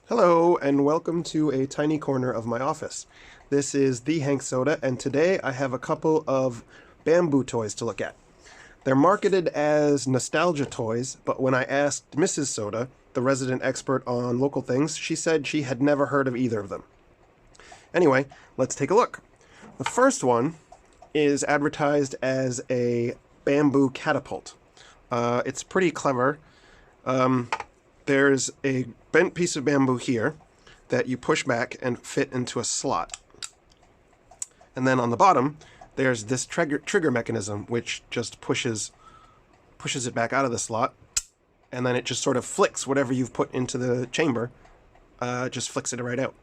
Hello and welcome to a tiny corner of my office. This is the Hank Soda, and today I have a couple of bamboo toys to look at. They're marketed as nostalgia toys, but when I asked Mrs. Soda, the resident expert on local things, she said she had never heard of either of them. Anyway, let's take a look. The first one is advertised as a bamboo catapult. It's pretty clever. There's a bent piece of bamboo here that you push back and fit into a slot. And then on the bottom, there's this trigger mechanism, which just pushes it back out of the slot, and then it just sort of flicks whatever you've put into the chamber, just flicks it right out.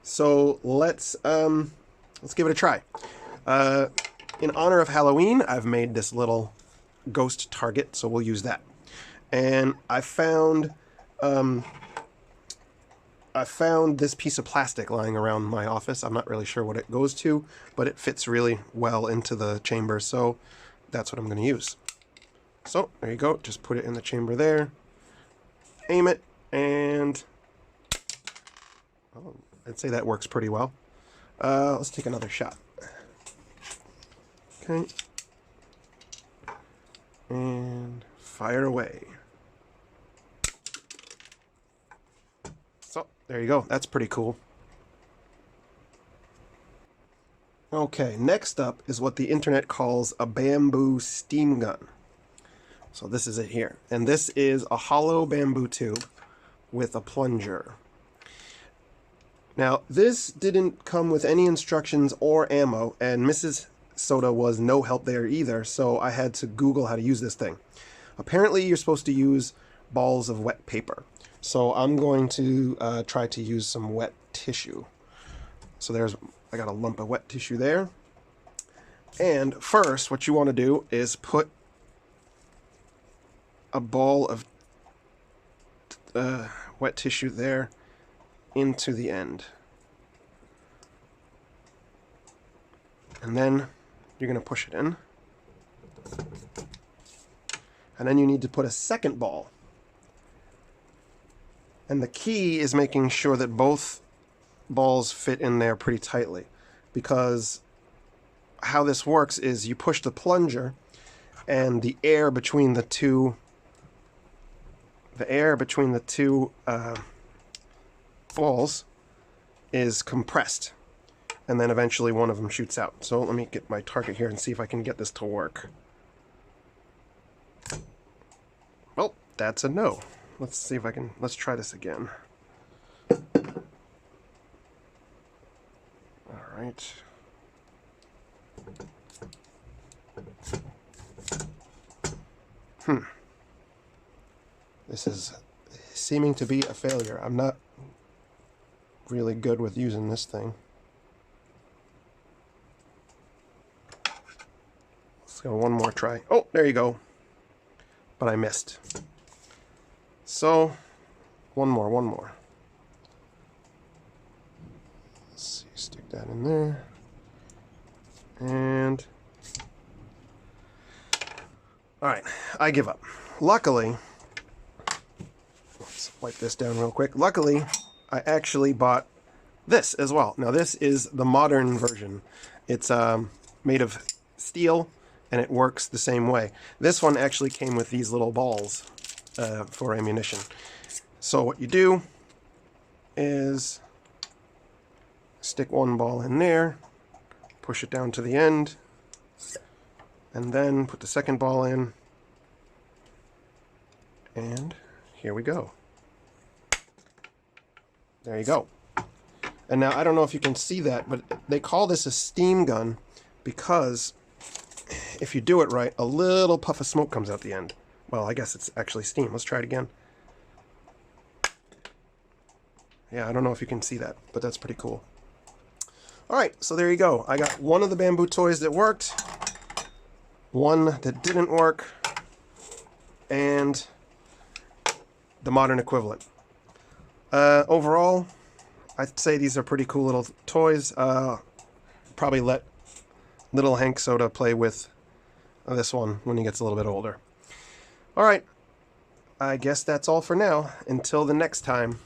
So let's give it a try. In honor of Halloween, I've made this little ghost target, so we'll use that. And I found this piece of plastic lying around my office. I'm not really sure what it goes to, but it fits really well into the chamber, so that's what I'm going to use. So there you go. Just put it in the chamber there. Aim it, and I'd say that works pretty well. Let's take another shot. Okay. And fire away. So, there you go. That's pretty cool. Okay, next up is what the internet calls a bamboo steam gun. So this is it here. And this is a hollow bamboo tube with a plunger. Now, this didn't come with any instructions or ammo, and Mrs. Soda was no help there either, so I had to Google how to use this thing. Apparently, you're supposed to use balls of wet paper. So I'm going to try to use some wet tissue. So I got a lump of wet tissue there. And first, what you want to do is put a ball of wet tissue there into the end. And then you're going to push it in. And then you need to put a second ball. And the key is making sure that both balls fit in there pretty tightly, because how this works is you push the plunger and the air between the two balls is compressed, and then eventually one of them shoots out. So let me get my target here and see if I can get this to work. Well, that's a no. Let's see if I can, let's try this again. All right. This is seeming to be a failure. I'm not really good with using this thing. Let's go one more try. Oh, there you go. But I missed. So, one more. Let's see, stick that in there. And, alright, I give up. Luckily, let's wipe this down real quick. Luckily, I actually bought this as well. Now, this is the modern version. It's made of steel, and it works the same way. This one actually came with these little balls for ammunition. So what you do is stick one ball in there, push it down to the end, and then put the second ball in, and here we go. There you go. And now I don't know if you can see that, but they call this a steam gun because if you do it right, a little puff of smoke comes out the end. Well, I guess it's actually steam. Let's try it again. Yeah, I don't know if you can see that, but that's pretty cool. Alright, so there you go. I got one of the bamboo toys that worked, one that didn't work, and the modern equivalent. Overall, I'd say these are pretty cool little toys. Probably let little Hank Soda play with this one when he gets a little bit older. Alright, I guess that's all for now. Until the next time.